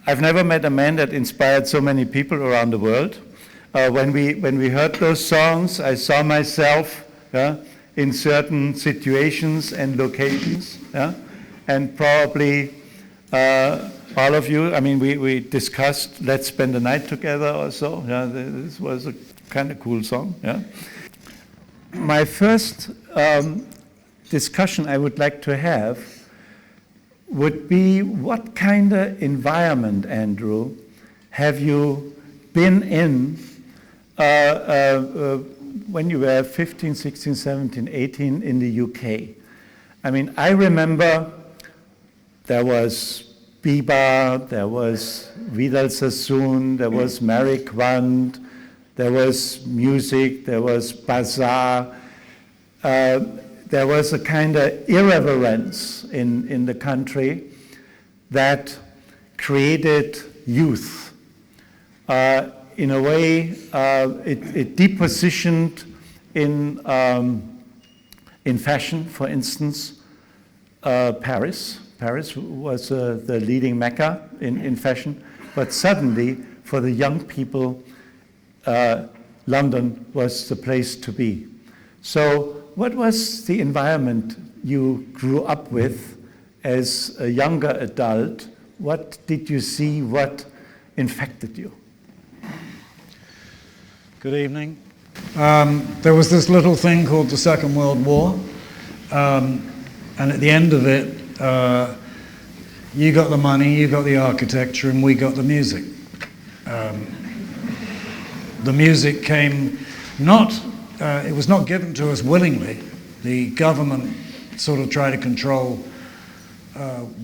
I've never met a man that inspired so many people around the world. When we heard those songs, I saw myself in certain situations and locations, and probably all of you. I mean, we discussed "Let's Spend the Night Together" or so. Yeah, this was a kind of cool song. Yeah. My first discussion I would like to have would be, what kind of environment, Andrew, have you been in when you were 15, 16, 17, 18 in the UK? I mean, I remember there was Biba, there was Vidal Sassoon, there was Mary Quant, there was music, there was bazaar. There was a kind of irreverence in the country that created youth. In a way, it depositioned in fashion, for instance, Paris. Paris was the leading mecca in fashion, but suddenly, for the young people, London was the place to be. So, what was the environment you grew up with as a younger adult? What did you see? What infected you? Good evening. There was this little thing called the Second World War, and at the end of it, you got the money, you got the architecture, and we got the music. The music came it was not given to us willingly. The government sort of tried to control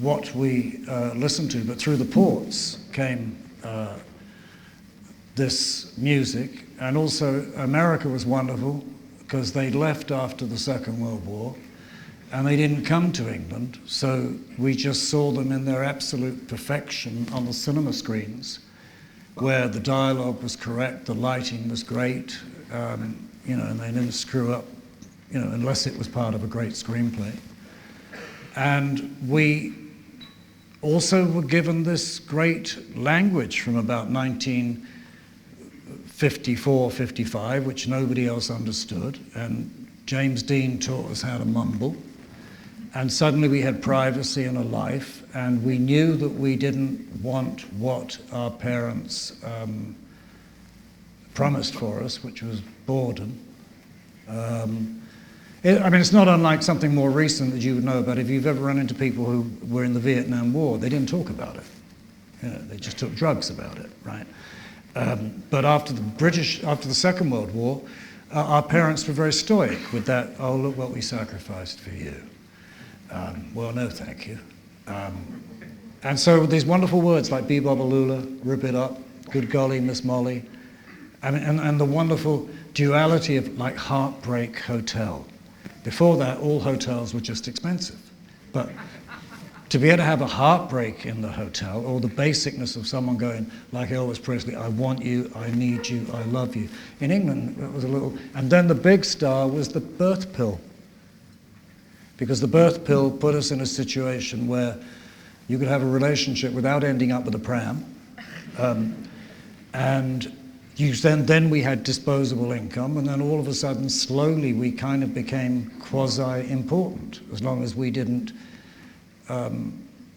what we listened to, but through the ports came this music. And also America was wonderful because they left after the Second World War and they didn't come to England, so we just saw them in their absolute perfection on the cinema screens, where the dialogue was correct, the lighting was great, and they didn't screw up, unless it was part of a great screenplay. And we also were given this great language from about 1954, 55, which nobody else understood. And James Dean taught us how to mumble. And suddenly we had privacy and a life, and we knew that we didn't want what our parents promised for us, which was boredom. It's not unlike something more recent that you would know about. If you've ever run into people who were in the Vietnam War, they didn't talk about it. They just took drugs about it, right? But after the Second World War, our parents were very stoic with that, oh, look what we sacrificed for you. Well, no, thank you. And so these wonderful words like Bebobalula, Rip It Up, Good Golly, Miss Molly, and the wonderful duality of like Heartbreak Hotel. Before that, all hotels were just expensive. But to be able to have a heartbreak in the hotel, or the basicness of someone going, like Elvis Presley, I want you, I need you, I love you. In England, it was a little... And then the big star was the birth pill. Because the birth pill put us in a situation where you could have a relationship without ending up with a pram. And then we had disposable income, and then all of a sudden, slowly, we kind of became quasi-important, as long as we didn't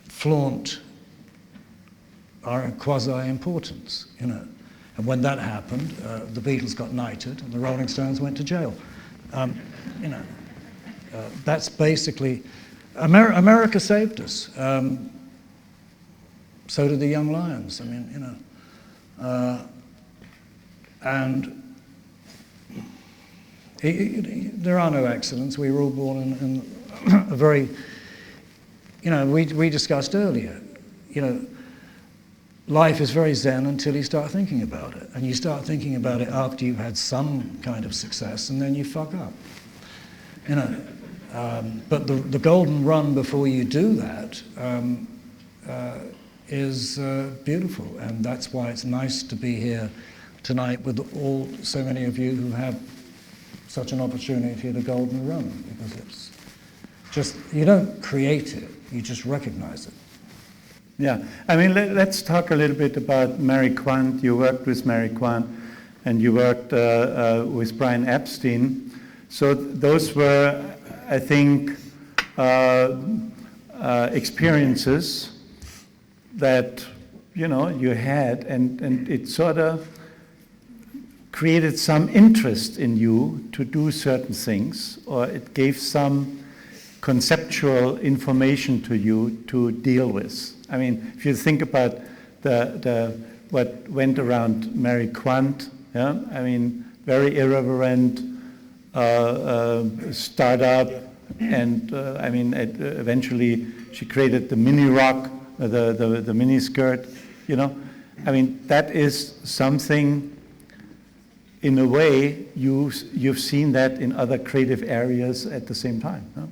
flaunt our quasi-importance, And when that happened, the Beatles got knighted, and the Rolling Stones went to jail. That's basically... America saved us. So did the Young Lions. And there are no accidents. We were all born in a very... we discussed earlier, life is very zen until you start thinking about it. And you start thinking about it after you've had some kind of success, and then you fuck up. But the golden run before you do that is beautiful, and that's why it's nice to be here tonight with so many of you who have such an opportunity at a golden run, because it's just, you don't create it, you just recognize it. Yeah, I mean, let's talk a little bit about Mary Quant. You worked with Mary Quant, and you worked with Brian Epstein. So those were, I think, experiences that you had, and it sort of created some interest in you to do certain things, or it gave some conceptual information to you to deal with. I mean, if you think about what went around Mary Quant, yeah, I mean, very irreverent startup, and I mean, eventually she created the mini rock, the mini skirt, I mean, that is something. In a way, you've seen that in other creative areas at the same time. No?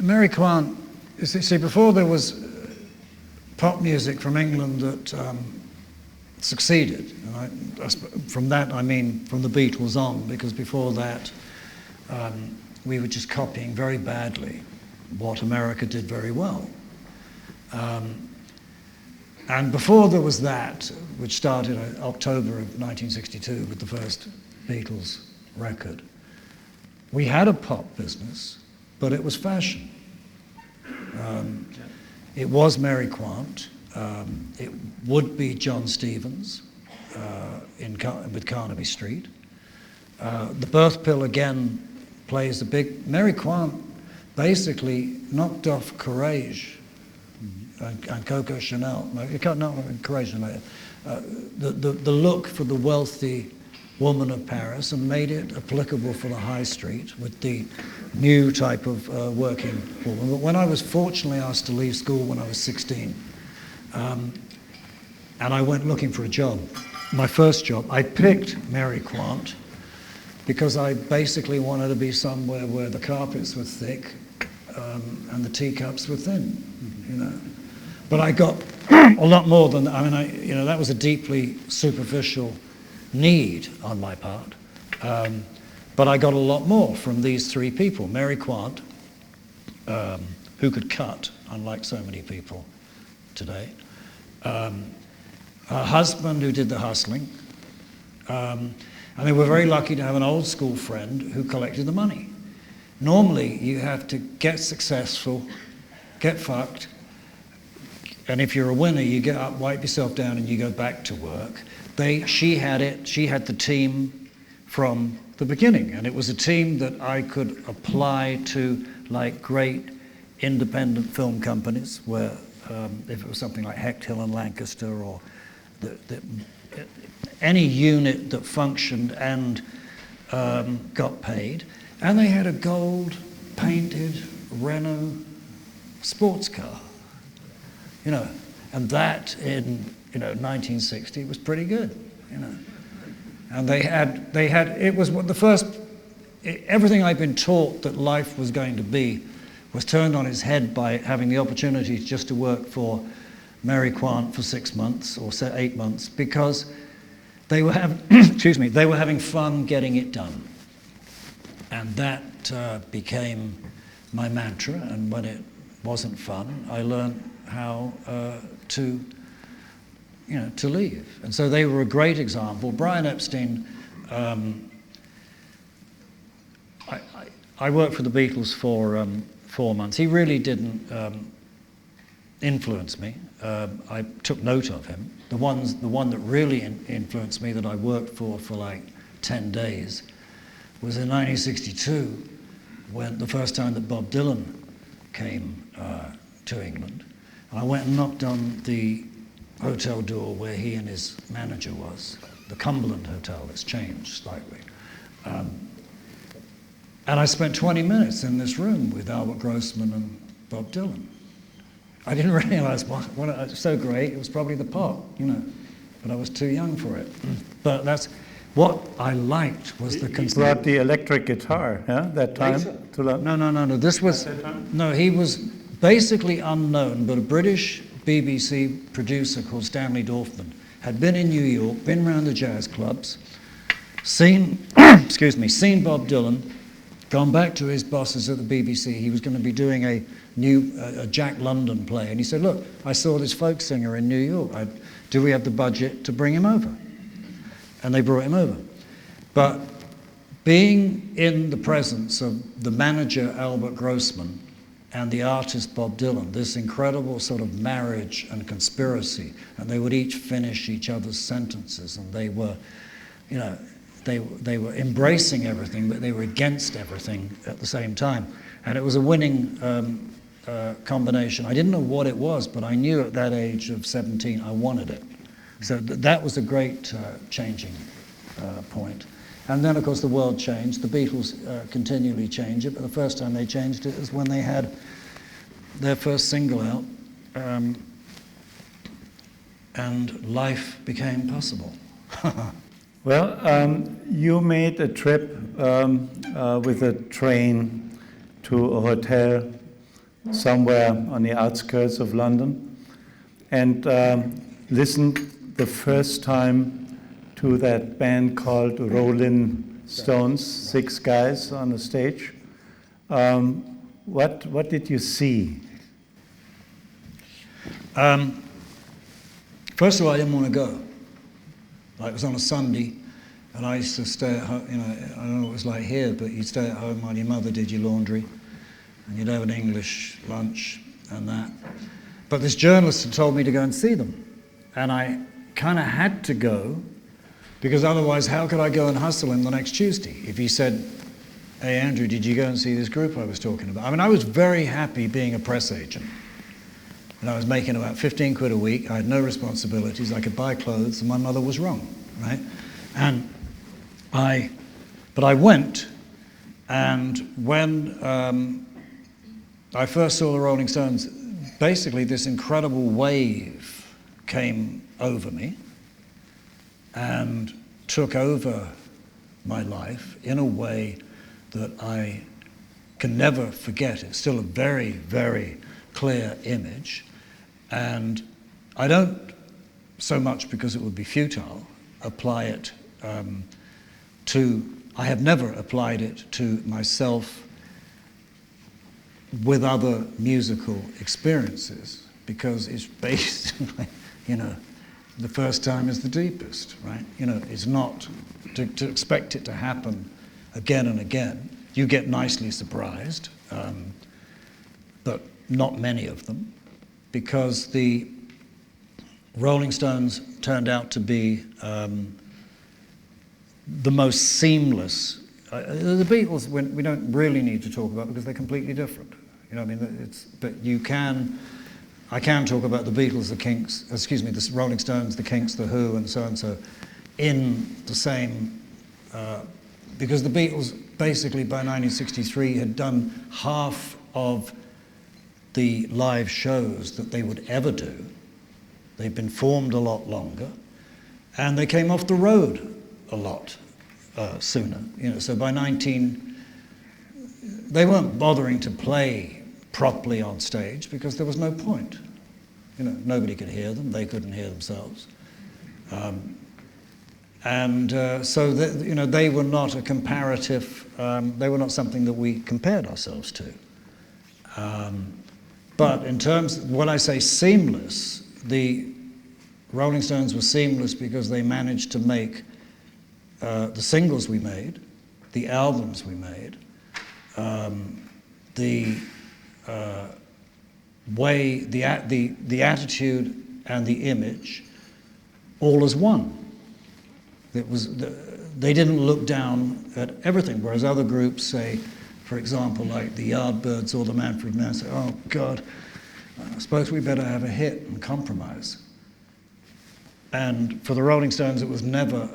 Mary Quant, see, before there was pop music from England that succeeded. And from that, I mean from the Beatles on, because before that, we were just copying very badly what America did very well. And before there was that, which started in October of 1962 with the first Beatles record, we had a pop business, but it was fashion. It was Mary Quant. It would be John Stevens with Carnaby Street. The Birth Pill again plays a big... Mary Quant basically knocked off Courage and Coco Chanel. No, you can't not Courage Chanel. The look for the wealthy woman of Paris, and made it applicable for the high street with the new type of working woman. But when I was fortunately asked to leave school when I was 16, and I went looking for a job, my first job, I picked Mary Quant because I basically wanted to be somewhere where the carpets were thick and the teacups were thin, But I got a lot more than, that was a deeply superficial need on my part. But I got a lot more from these three people. Mary Quant, who could cut, unlike so many people today. Her husband, who did the hustling. And they were very lucky to have an old school friend who collected the money. Normally, you have to get successful, get fucked, and if you're a winner, you get up, wipe yourself down, and you go back to work. She had the team from the beginning, and it was a team that I could apply to like great independent film companies, where if it was something like Hecht, Hill and Lancaster, or any unit that functioned and got paid, and they had a gold-painted Renault sports car. And that in 1960 was pretty good, And it was the first. Everything I'd been taught that life was going to be was turned on its head by having the opportunity just to work for Mary Quant for 6 months or 8 months, because they were having, they were having fun getting it done, and that became my mantra. And when it wasn't fun, I learned how to leave. And so they were a great example. Brian Epstein, I worked for the Beatles for 4 months. He really didn't influence me. I took note of him. The one that really influenced me, that I worked for like 10 days, was in 1962, when the first time that Bob Dylan came to England. I went and knocked on the hotel door where he and his manager was, the Cumberland Hotel. That's changed slightly. And I spent 20 minutes in this room with Albert Grossman and Bob Dylan. I didn't realize what it was so great. It was probably the pop, but I was too young for it. But that's what I liked, was the... He brought the electric guitar, that time? No. He was basically unknown, but a British BBC producer called Stanley Dorfman had been in New York, been around the jazz clubs, seen Bob Dylan, gone back to his bosses at the BBC. He was going to be doing a a Jack London play, and he said, look, I saw this folk singer in New York. Do we have the budget to bring him over? And they brought him over. But being in the presence of the manager, Albert Grossman, and the artist, Bob Dylan, this incredible sort of marriage and conspiracy, and they would each finish each other's sentences, and they were, you know, they were embracing everything, but they were against everything at the same time. And it was a winning combination. I didn't know what it was, but I knew at that age of 17 I wanted it. So that was a great changing point. And then, of course, the world changed. The Beatles continually change it, but the first time they changed it was when they had their first single out, and life became possible. Well, you made a trip with a train to a hotel somewhere on the outskirts of London, and listened the first time to that band called Rolling Stones, 6 guys on the stage. What did you see? First of all, I didn't want to go. Like, it was on a Sunday, and I used to stay at home. You know, I don't know what it was like here, but you'd stay at home while your mother did your laundry, and you'd have an English lunch and that. But this journalist had told me to go and see them, and I kind of had to go, because otherwise, how could I go and hustle him the next Tuesday if he said, hey, Andrew, did you go and see this group I was talking about? I mean, I was very happy being a press agent. And I was making about 15 quid a week. I had no responsibilities. I could buy clothes, and my mother was wrong, right? But I went, and when I first saw the Rolling Stones, basically this incredible wave came over me and took over my life in a way that I can never forget. It's still a very, very clear image. And I don't, so much because it would be futile, apply it I have never applied it to myself with other musical experiences, because it's basically, you know, the first time is the deepest, right? You know, it's not to expect it to happen again and again. You get nicely surprised, but not many of them, because the Rolling Stones turned out to be the most seamless. The Beatles, we don't really need to talk about, because they're completely different. You know, I mean, but I can talk about the Beatles, the Kinks, the Rolling Stones, the Kinks, the Who, and so in the same, because the Beatles basically by 1963 had done half of the live shows that they would ever do. They've been formed a lot longer, and they came off the road a lot sooner. You know, so by they weren't bothering to play properly on stage because there was no point. You know, nobody could hear them; they couldn't hear themselves, so you know, they were not a comparative. They were not something that we compared ourselves to. But in terms, when I say seamless, the Rolling Stones were seamless because they managed to make the singles we made, the albums we made, the way, the attitude and the image, all as one. They didn't look down at everything, whereas other groups, say, for example, like the Yardbirds or the Manfred Mann, say, oh God, I suppose we better have a hit and compromise. And for the Rolling Stones, it was never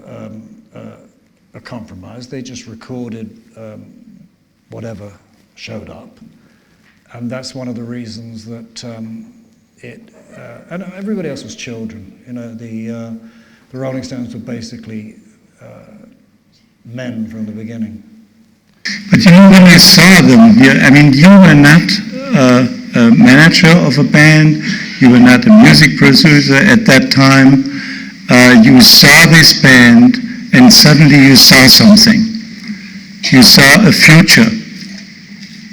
a compromise. They just recorded whatever showed up. And that's one of the reasons that and everybody else was children. You know, the Rolling Stones were basically men from the beginning. But you know, when I saw them, I mean, you were not a manager of a band, you were not a music producer at that time. You saw this band, and suddenly you saw something. You saw a future.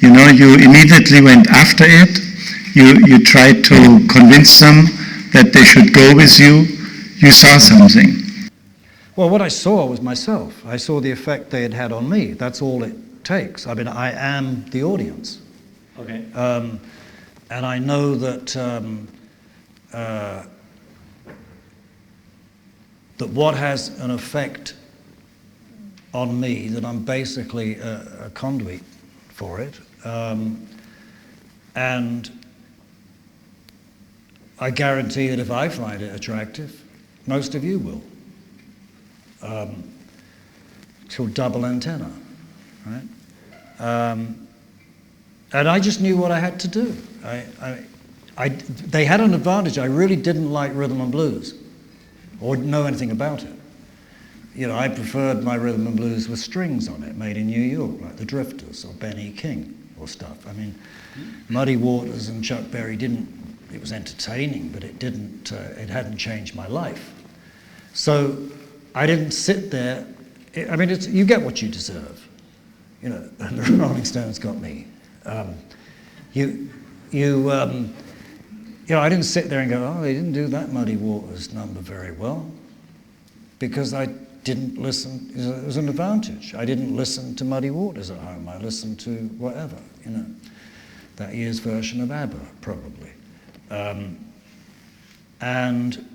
You know, you immediately went after it. You tried to convince them that they should go with you. You saw something. Well, what I saw was myself. I saw the effect they had had on me. That's all it takes. I mean, I am the audience. Okay. And I know that that what has an effect on me, that I'm basically a conduit for it. And I guarantee that if I find it attractive, most of you will. It's called double antenna, right? And I just knew what I had to do. They had an advantage. I really didn't like rhythm and blues or know anything about it. You know, I preferred my rhythm and blues with strings on it, made in New York, like the Drifters or Ben E. King or stuff. I mean, Muddy Waters and Chuck Berry it was entertaining, but it hadn't changed my life. So I didn't sit there. I mean, you get what you deserve. You know, and the Rolling Stones got me. You know, I didn't sit there and go, oh, they didn't do that Muddy Waters number very well, because I didn't listen. It was an advantage. I didn't listen to Muddy Waters at home. I listened to whatever, you know, that year's version of ABBA, probably. And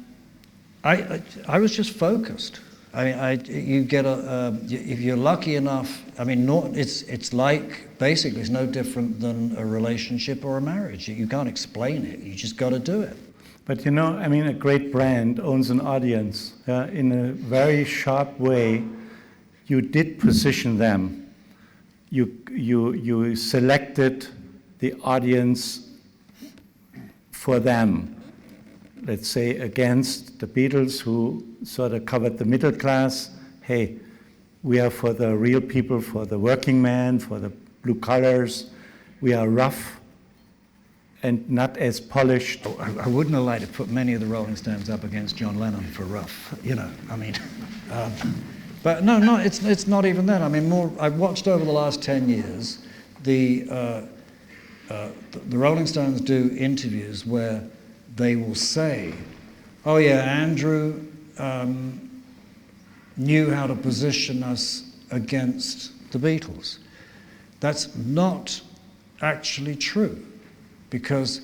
I was just focused. I mean, you get if you're lucky enough. I mean, it's like basically it's no different than a relationship or a marriage. You can't explain it. You just got to do it. But you know, I mean, a great brand owns an audience in a very sharp way. You did position them. You selected the audience for them. Let's say against the Beatles, who sort of covered the middle class. Hey, we are for the real people, for the working man, for the blue collars. We are rough and not as polished. I wouldn't have liked to put many of the Rolling Stones up against John Lennon for rough, you know, I mean. But no, it's not even that. I mean, I've watched over the last 10 years, the Rolling Stones do interviews where they will say, oh yeah, Andrew knew how to position us against the Beatles. That's not actually true, because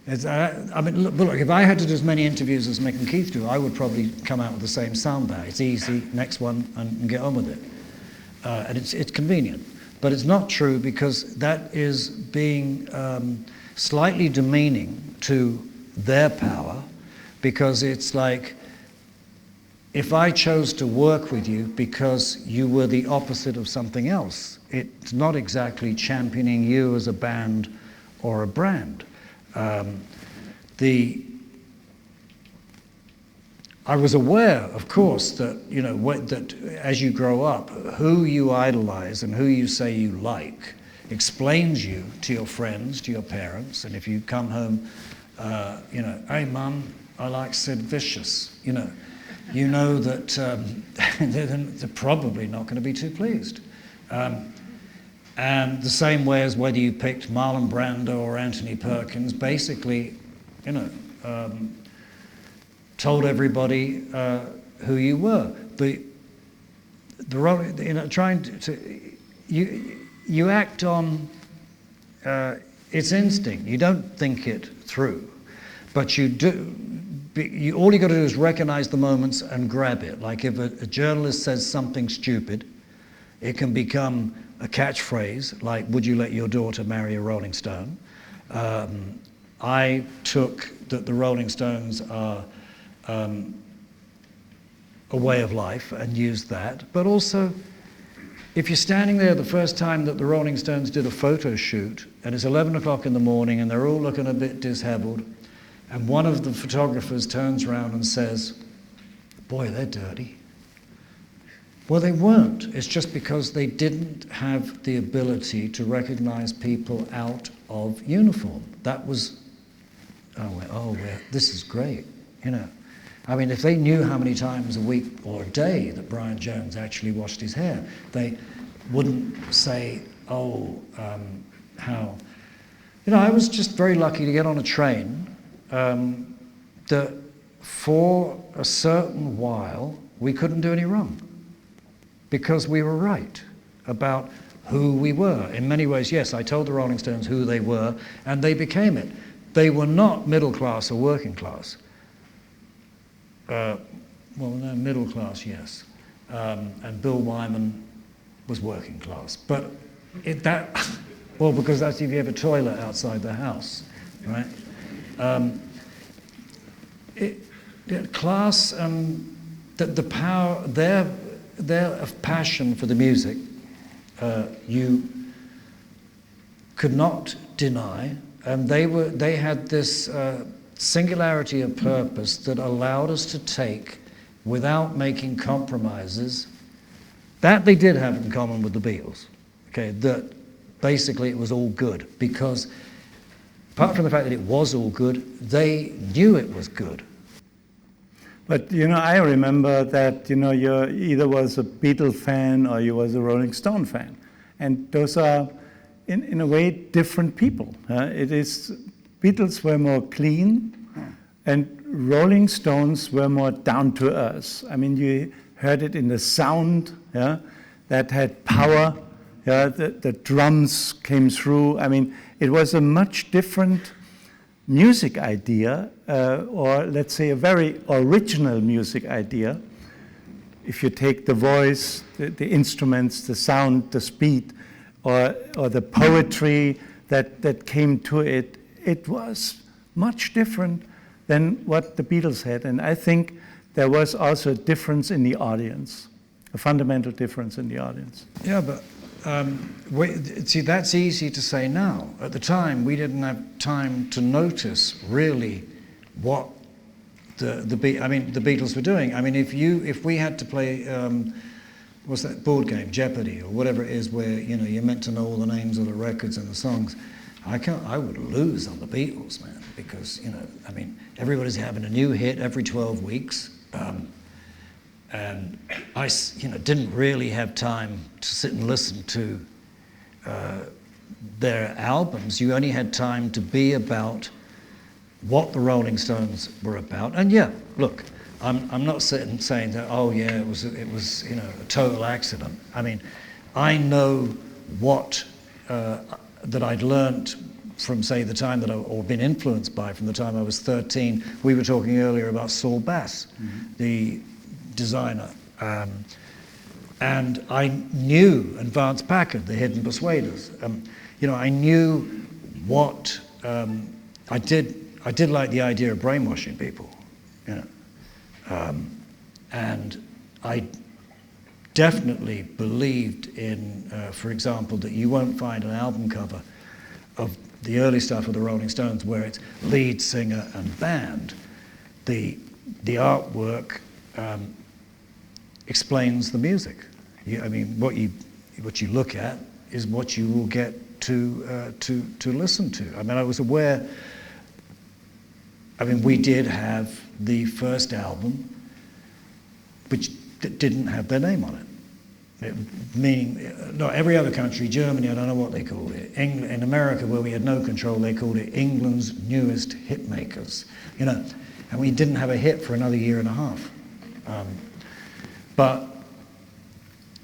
I mean, look, if I had to do as many interviews as Mick and Keith do, I would probably come out with the same sound bite. It's easy, next one, and get on with it. And it's convenient. But it's not true, because that is being slightly demeaning to their power, because it's like, if I chose to work with you because you were the opposite of something else, it's not exactly championing you as a band or a brand. I was aware, of course, that, you know, that as you grow up, who you idolize and who you say you like explains you to your friends, to your parents, and if you come home, you know, hey mum, I like Sid Vicious, you know that they're probably not going to be too pleased. And the same way as whether you picked Marlon Brando or Anthony Perkins, basically, you know, told everybody who you were. You know, trying to you act on it's instinct. You don't think it through, but you do. All you got to do is recognize the moments and grab it. Like if a journalist says something stupid, it can become a catchphrase, like, would you let your daughter marry a Rolling Stone? I took that the Rolling Stones are a way of life and used that. But also, if you're standing there the first time that the Rolling Stones did a photo shoot, and it's 11 o'clock in the morning and they're all looking a bit disheveled, and one of the photographers turns around and says, boy, they're dirty. Well, they weren't. It's just because they didn't have the ability to recognize people out of uniform. That was, this is great, you know. I mean, if they knew how many times a week or a day that Brian Jones actually washed his hair, they wouldn't say, how how, I was just very lucky to get on a train that for a certain while we couldn't do any wrong because we were right about who we were. In many ways, yes, I told the Rolling Stones who they were, and they became it. They were not middle class or working class. Middle class, yes. And Bill Wyman was working class. But because that's if you have a toilet outside the house, right? Class and the power, their passion for the music, you could not deny, and they had this singularity of purpose that allowed us to take, without making compromises, that they did have in common with the Beatles. Okay, that basically it was all good, because apart from the fact that it was all good, they knew it was good. But, I remember that, you either was a Beatle fan or you was a Rolling Stone fan. And those are, in a way, different people. Beatles were more clean, and Rolling Stones were more down to earth. I mean, you heard it in the sound, that had power. The drums came through. I mean, it was a much different music idea, or let's say a very original music idea. If you take the voice, the instruments, the sound, the speed, or the poetry that came to it, it was much different than what the Beatles had. And I think there was also a difference in the audience, a fundamental difference in the audience. Yeah, but see, that's easy to say now. At the time, we didn't have time to notice really what the Beatles were doing. I mean, if we had to play, what's that board game, Jeopardy or whatever it is, where you're meant to know all the names of the records and the songs, I would lose on the Beatles, man, because everybody's having a new hit every 12 weeks. And I didn't really have time to sit and listen to their albums. You only had time to be about what the Rolling Stones were about. And yeah, look, I'm not sitting saying that, oh yeah, it was a total accident. I mean, I know what that I'd learnt from, say, the time or been influenced by from the time I was 13. We were talking earlier about Saul Bass, the designer, and I knew Advanced Packard, the Hidden Persuaders. I knew what I did like the idea of brainwashing people, and I definitely believed in, for example, that you won't find an album cover of the early stuff of the Rolling Stones where it's lead singer and band. The artwork explains the music. What you look at is what you will get to listen to. I was aware. We did have the first album, which didn't have their name on it. Not every other country, Germany, I don't know what they called it. England, in America, where we had no control, they called it England's newest hit makers. And we didn't have a hit for another year and a half. But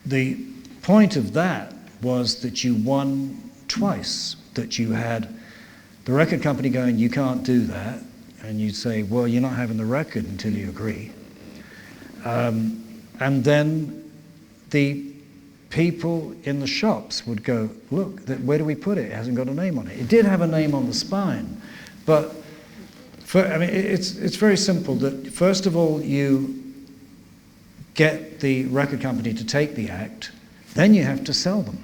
the point of that was that you won twice, that you had the record company going, you can't do that, and you'd say, well, you're not having the record until you agree. And then the people in the shops would go, look, where do we put it? It hasn't got a name on it. It did have a name on the spine, but it's very simple. That first of all, you get the record company to take the act, then you have to sell them.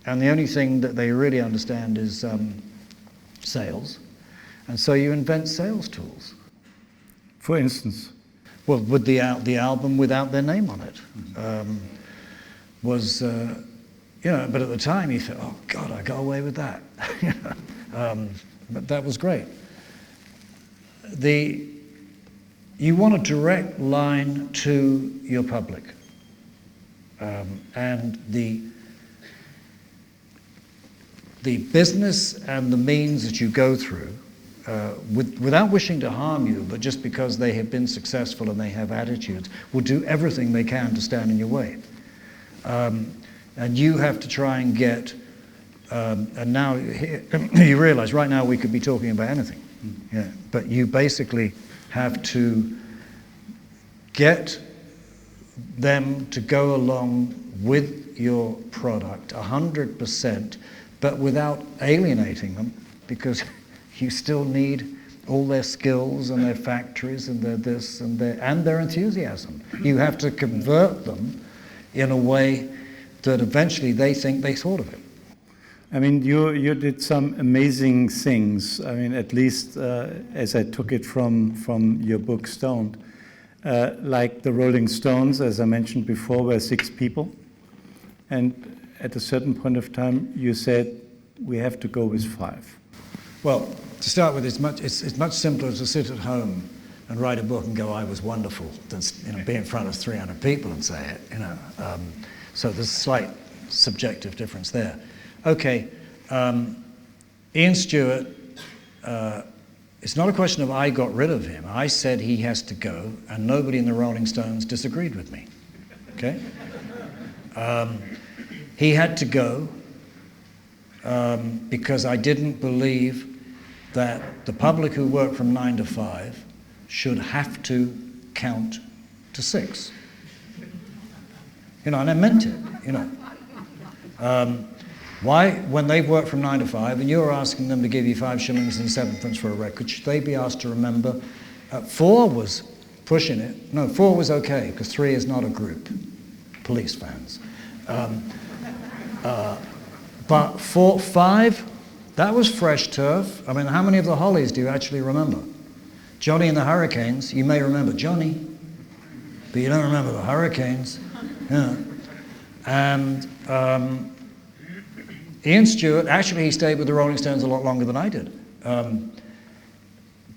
And the only thing that they really understand is sales. And so you invent sales tools. For instance? Well, with the album without their name on it was, but at the time you thought, oh God, I got away with that. But that was great. You want a direct line to your public. And the business and the means that you go through, without wishing to harm you, but just because they have been successful and they have attitudes, will do everything they can to stand in your way. And you have to try and get, and now you realize right now we could be talking about anything, yeah, but you basically have to get them to go along with your product 100%, but without alienating them, because you still need all their skills and their factories and their this and their enthusiasm. You have to convert them in a way that eventually they think they thought of it. I mean, you did some amazing things. I mean, at least as I took it from your book Stoned. Like the Rolling Stones, as I mentioned before, were 6 people. And at a certain point of time, you said, we have to go with 5. Well, to start with, it's much simpler to sit at home and write a book and go, I was wonderful, than be in front of 300 people and say it. So there's a slight subjective difference there. Okay, Ian Stewart, it's not a question of I got rid of him. I said he has to go, and nobody in the Rolling Stones disagreed with me. Okay? He had to go because I didn't believe that the public who work from 9 to 5 should have to count to 6. And I meant it, Why, when they've worked from 9 to 5 and you're asking them to give you 5 shillings and 7pence for a record, should they be asked to remember 4 was pushing it? No, 4 was okay, because 3 is not a group. Police fans. But 4, 5, that was fresh turf. I mean, how many of the Hollies do you actually remember? Johnny and the Hurricanes, you may remember Johnny, but you don't remember the Hurricanes. Yeah. And Ian Stewart, actually he stayed with the Rolling Stones a lot longer than I did. And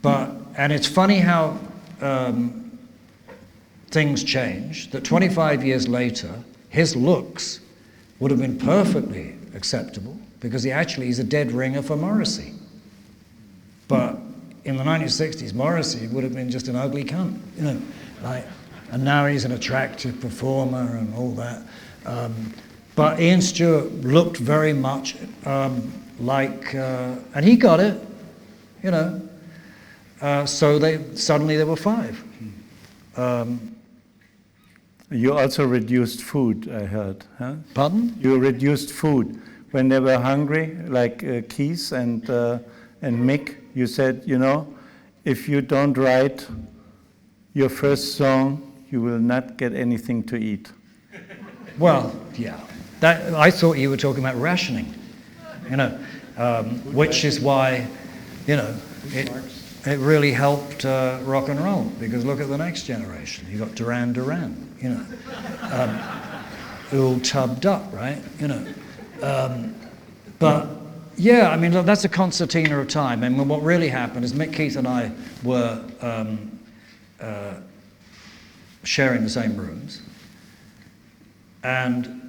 it's funny how things change, that 25 years later, his looks would have been perfectly acceptable because he's a dead ringer for Morrissey. But in the 1960s, Morrissey would have been just an ugly cunt, and now he's an attractive performer and all that. But Ian Stewart looked very much like, and he got it, so suddenly there were 5. You also reduced food, I heard, huh? Pardon? You reduced food. When they were hungry, like Keith and Mick, you said, if you don't write your first song, you will not get anything to eat. Well, yeah. I thought you were talking about rationing, which is why, it really helped rock and roll, because look at the next generation. You got Duran Duran, all tubbed up, right? But yeah, I mean, look, that's a concertina of time. I mean, what really happened is Mick, Keith, and I were sharing the same rooms, and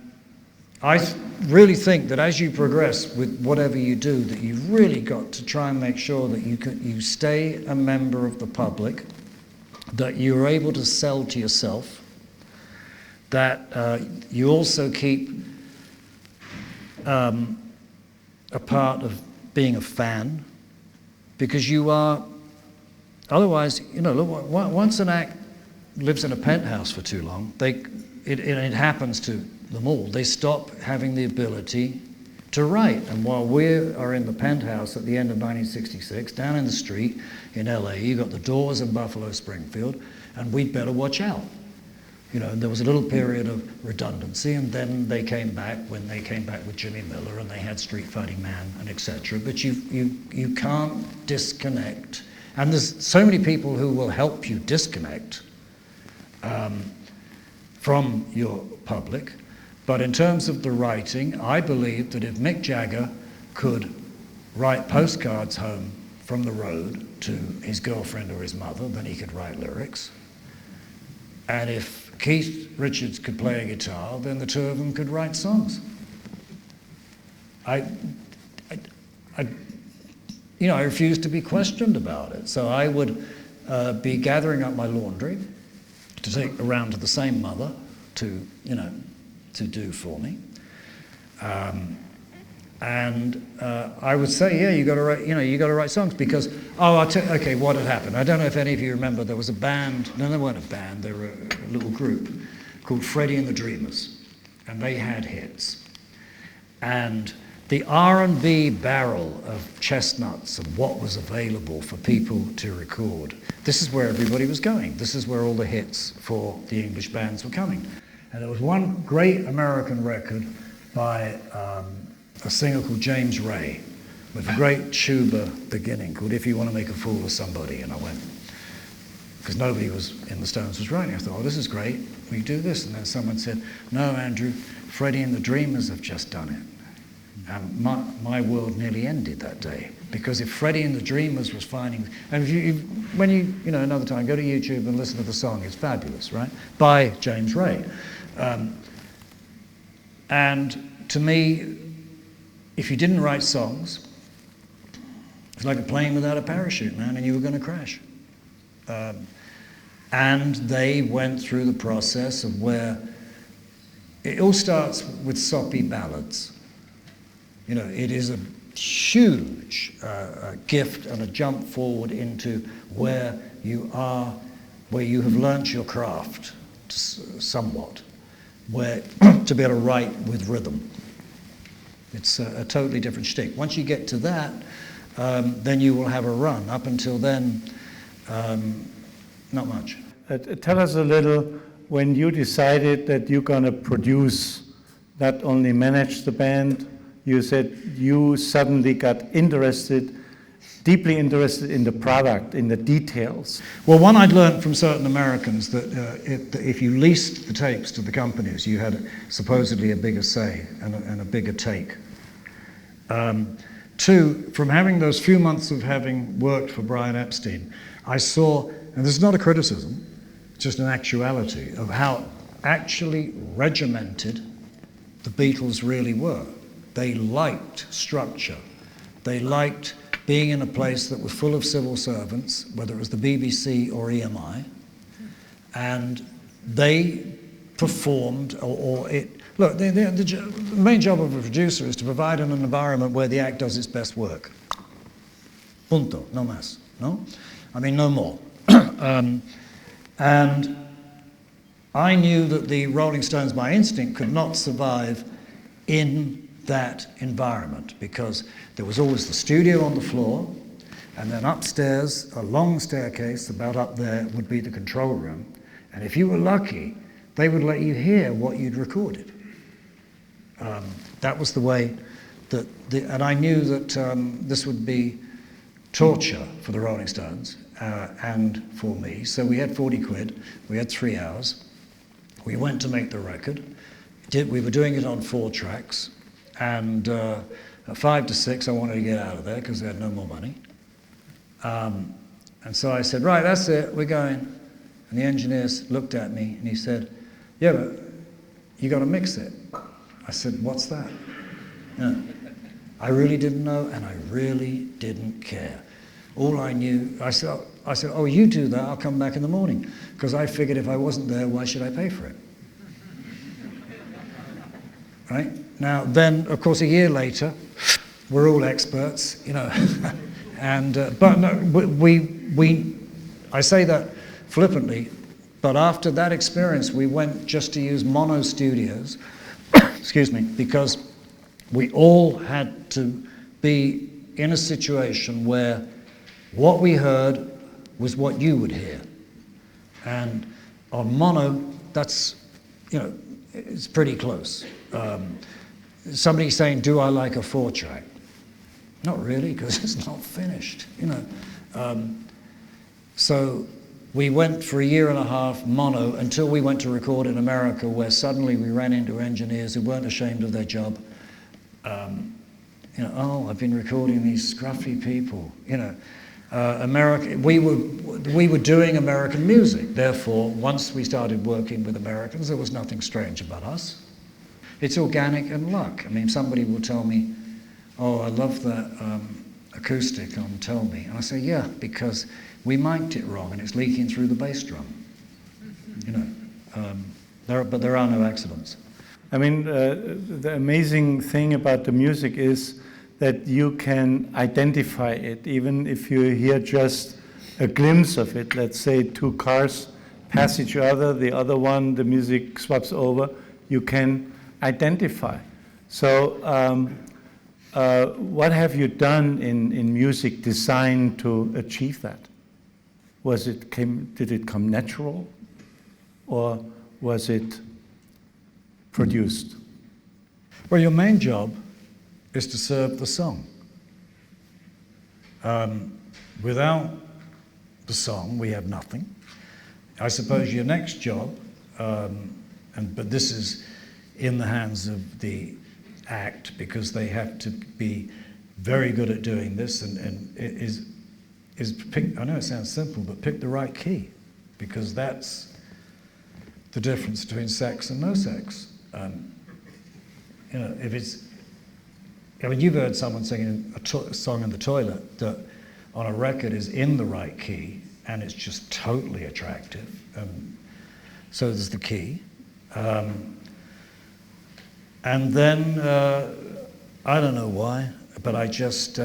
I really think that as you progress with whatever you do, that you've really got to try and make sure that you stay a member of the public, that you're able to sell to yourself, that you also keep a part of being a fan, because you are, otherwise, look, once an act lives in a penthouse for too long, it happens to them all, they stop having the ability to write. And while we are in the penthouse at the end of 1966, down in the street in LA, you got the Doors and Buffalo Springfield, and we'd better watch out. There was a little period of redundancy, and then they came back when they came back with Jimmy Miller, and they had Street Fighting Man and etc. But you can't disconnect, and there's so many people who will help you disconnect from your public. But in terms of the writing, I believe that if Mick Jagger could write postcards home from the road to his girlfriend or his mother, then he could write lyrics. And if Keith Richards could play a guitar, then the two of them could write songs. I refused to be questioned about it. So I would be gathering up my laundry to take around to the same mother to do for me. And I would say, yeah, you got to write songs because, okay, what had happened? I don't know if any of you remember, there was a band, no, they weren't a band, they were a little group called Freddie and the Dreamers, and they had hits. And the R&B barrel of chestnuts and what was available for people to record, this is where everybody was going. This is where all the hits for the English bands were coming. And there was one great American record by a singer called James Ray with a great tuba beginning called If You Want to Make a Fool of Somebody. And I went, because nobody was in the Stones was writing. I thought, this is great, we do this. And then someone said, no, Andrew, Freddie and the Dreamers have just done it. And my world nearly ended that day. Because if Freddie and the Dreamers was finding, and when you another time, go to YouTube and listen to the song, it's fabulous, right? By James Ray. And to me, if you didn't write songs, it's like a plane without a parachute, man, and you were going to crash. And they went through the process of where it all starts with soppy ballads. It is a huge gift and a jump forward into where you are, where you have learnt your craft somewhat, where to be able to write with rhythm. It's a totally different shtick. Once you get to that, then you will have a run. Up until then, not much. Tell us a little, when you decided that you're going to produce, not only manage the band, you said you suddenly got deeply interested in the product, in the details. Well, one I'd learned from certain Americans that if you leased the tapes to the companies, you had supposedly a bigger say and a bigger take. Two, from having those few months of having worked for Brian Epstein, I saw, and this is not a criticism, just an actuality of how actually regimented the Beatles really were. They liked structure. They liked being in a place that was full of civil servants, whether it was the BBC or EMI, and they performed, look, the main job of a producer is to provide an environment where the act does its best work. Punto, no más, no? I mean, no more. And I knew that the Rolling Stones, by instinct, could not survive in that environment because there was always the studio on the floor, and then upstairs, a long staircase about up there would be the control room. And if you were lucky, they would let you hear what you'd recorded. That was the way that, and I knew that this would be torture for the Rolling Stones and for me. So we had 40 quid, we had 3 hours. We went to make the record. We were doing it on 4 tracks. And at 5 to 6, I wanted to get out of there because they had no more money. And so I said, right, that's it, we're going. And the engineers looked at me and he said, yeah, but you got to mix it. I said, what's that? No. I really didn't know, and I really didn't care. All I knew, I said, oh, you do that, I'll come back in the morning. Because I figured if I wasn't there, why should I pay for it? Right? Now, then, of course, a year later, we're all experts, and but no, I say that flippantly, but after that experience, we went just to use mono studios, excuse me, because we all had to be in a situation where what we heard was what you would hear, and on mono, that's, it's pretty close. Somebody saying, do I like a 4-track? Not really, because it's not finished, So we went for a year and a half mono until we went to record in America, where suddenly we ran into engineers who weren't ashamed of their job. Oh, I've been recording these scruffy people, America. We were doing American music. Therefore, once we started working with Americans, there was nothing strange about us. It's organic and luck. I mean, somebody will tell me, oh, I love that acoustic on Tell Me. And I say, yeah, because we mic'd it wrong and it's leaking through the bass drum. You know, but there are no accidents. I mean, the amazing thing about the music is that you can identify it, even if you hear just a glimpse of it. Let's say two cars pass each other, the other one, the music swaps over, you can identify. So what have you done in music design to achieve that? Did it come natural, or was it produced? Well, your main job is to serve the song. Without the song, we have nothing. I suppose your next job, but this is in the hands of the act, because they have to be very good at doing this, and it is pick, I know it sounds simple, but pick the right key, because that's the difference between sex and no sex. You know, if it's, I mean, you've heard someone singing a song in the toilet that on a record is in the right key and it's just totally attractive. So there's the key. And then, I don't know why, but I just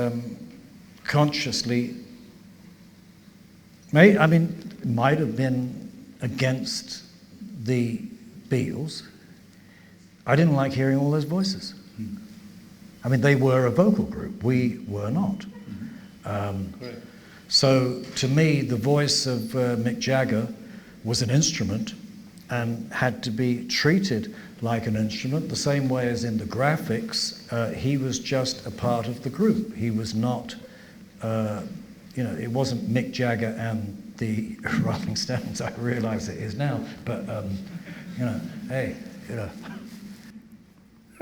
consciously, might have been against the Beatles. I didn't like hearing all those voices. I mean, they were a vocal group. We were not. So to me, the voice of Mick Jagger was an instrument and had to be treated like an instrument, the same way as in the graphics. He was just a part of the group. He was not, it wasn't Mick Jagger and the Rolling Stones. I realize it is now, but, hey,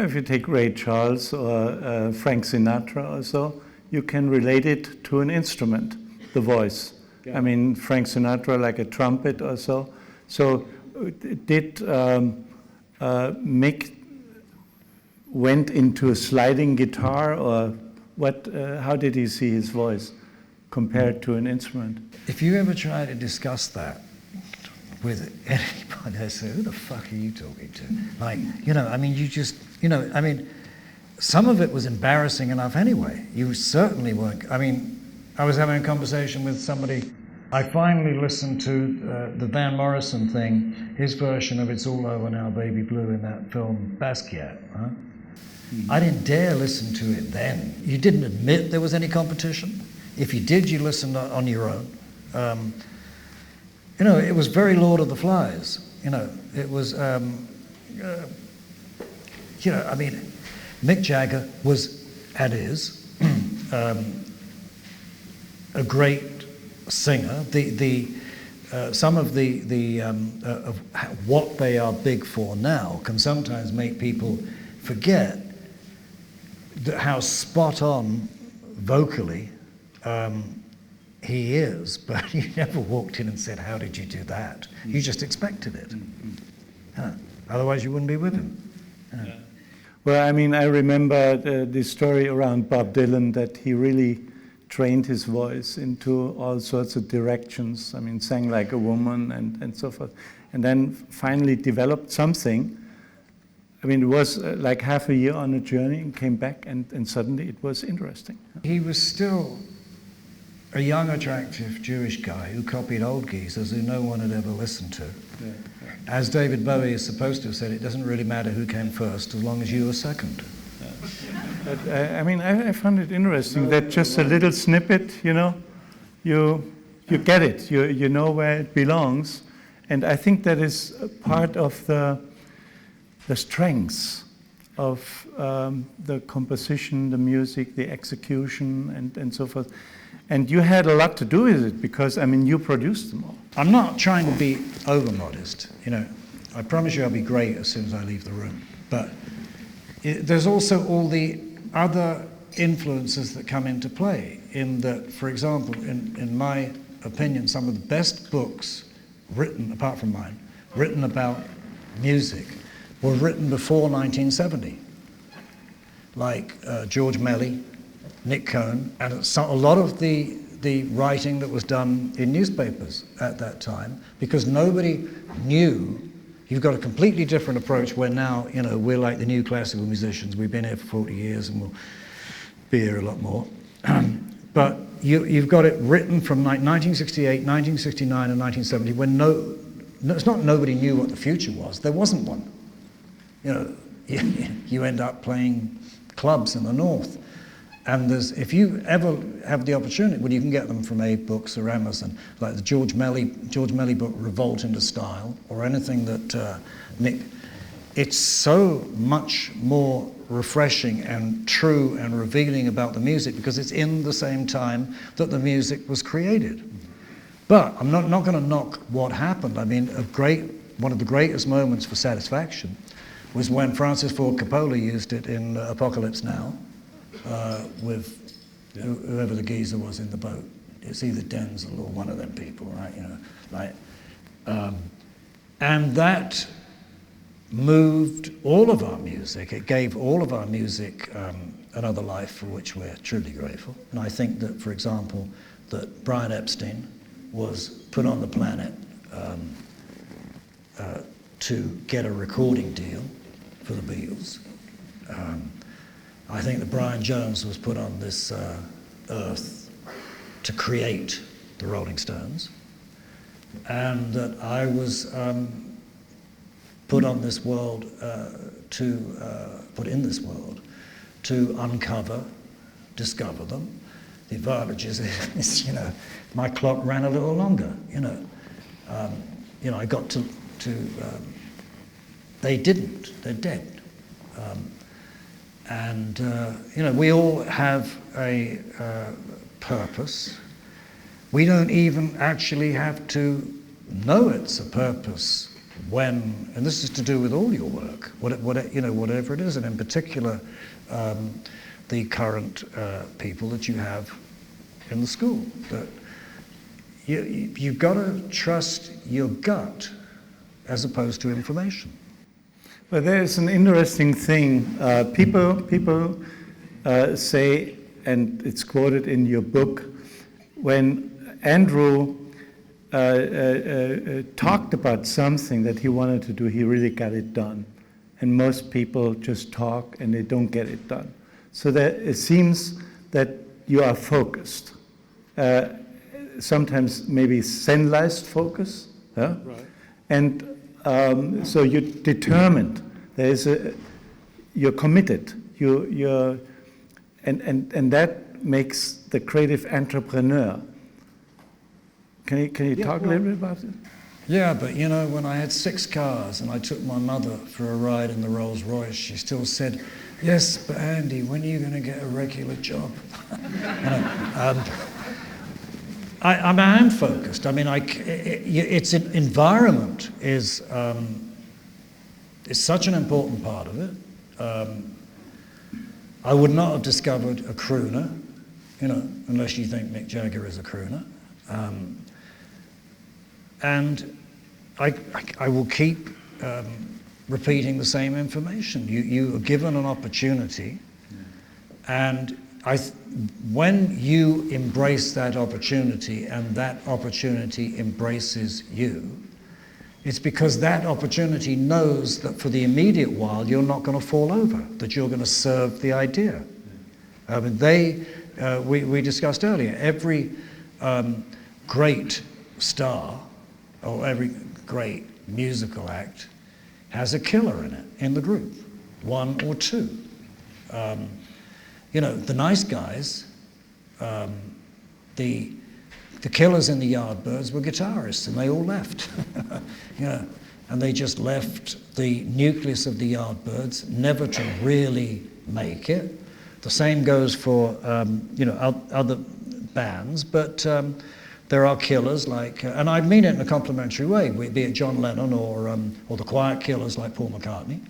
If you take Ray Charles or Frank Sinatra or so, you can relate it to an instrument, the voice. Yeah. I mean, Frank Sinatra like a trumpet or so. So did Mick went into a sliding guitar, or what? How did he see his voice compared to an instrument? If you ever try to discuss that with anybody, they say, who the fuck are you talking to? Like, you just, some of it was embarrassing enough anyway. You certainly weren't. I was having a conversation with somebody. I finally listened to the Van Morrison thing, his version of It's All Over Now, Baby Blue in that film Basquiat. Huh? Mm-hmm. I didn't dare listen to it then. You didn't admit there was any competition. If you did, you listened on your own. It was very Lord of the Flies. It was, Mick Jagger was, and is, a great singer. Some of of what they are big for now can sometimes make people forget how spot on vocally he is, but you never walked in and said, how did you do that? You just expected it. Otherwise you wouldn't be with him. Yeah. Well, I remember the story around Bob Dylan, that he really trained his voice into all sorts of directions. Sang like a woman and so forth. And then finally developed something. It was like half a year on a journey and came back, and suddenly it was interesting. He was still a young, attractive Jewish guy who copied old geezers who no one had ever listened to. Yeah. As David Bowie is supposed to have said, it doesn't really matter who came first as long as you were second. But, I found it interesting that just a little snippet, you get it, you know where it belongs, and I think that is a part of the strengths of the composition, the music, the execution, and so forth. And you had a lot to do with it because, you produced them all. I'm not trying to be over-modest, I promise you I'll be great as soon as I leave the room, but there's also all the other influences that come into play, in that, for example, in my opinion, some of the best books written, apart from mine, written about music were written before 1970. like George Melly, Nick Cohn, and a lot of the writing that was done in newspapers at that time, because nobody knew. You've got a completely different approach where now, you know, we're like the new classical musicians. We've been here for 40 years and we'll be here a lot more. But you've got it written from 1968, 1969 and 1970 when it's not nobody knew what the future was. There wasn't one. You know, you end up playing clubs in the north. And if you ever have the opportunity, well, you can get them from Abe Books or Amazon, like the George Melly book, Revolt into Style, or anything that Nick. It's so much more refreshing and true and revealing about the music because it's in the same time that the music was created. But I'm not going to knock what happened. I mean, one of the greatest moments for satisfaction was when Francis Ford Coppola used it in Apocalypse Now. With whoever the geezer was in the boat. It's either Denzel or one of them people, right? You know, like, and that moved all of our music. It gave all of our music another life for which we're truly grateful. And I think that, for example, that Brian Epstein was put on the planet to get a recording deal for the Beatles. I think that Brian Jones was put on this earth to create the Rolling Stones, and that I was put in this world to uncover, discover them. The advantages is, you know, my clock ran a little longer. You know, I got to they didn't. They're dead. And, you know, we all have a purpose. We don't even actually have to know it's a purpose when, and this is to do with all your work, whatever it is, and in particular, the current people that you have in the school. That you've got to trust your gut as opposed to information. Well, there's an interesting thing. People say, and it's quoted in your book, when Andrew talked about something that he wanted to do, he really got it done. And most people just talk and they don't get it done. So that it seems that you are focused. Sometimes maybe Zen-like focus. Yeah? Right. And so you're determined. You're committed. And that makes the creative entrepreneur. Can you talk a little bit about it? Yeah, but you know, when I had 6 cars and I took my mother for a ride in the Rolls Royce, she still said, "Yes, but Andy, when are you going to get a regular job?" I am focused. I mean, its environment is such an important part of it. I would not have discovered a crooner, you know, unless you think Mick Jagger is a crooner. And I will keep repeating the same information. You are given an opportunity, and when you embrace that opportunity and that opportunity embraces you, it's because that opportunity knows that for the immediate while you're not going to fall over, that you're going to serve the idea. I mean, we discussed earlier, every great star or every great musical act has a killer in it, in the group, 1 or 2. You know, the nice guys, the killers in the Yardbirds were guitarists, and they all left. You know, and they just left the nucleus of the Yardbirds, never to really make it. The same goes for you know, other bands, but there are killers like, and I mean it in a complimentary way, be it John Lennon or the quiet killers like Paul McCartney.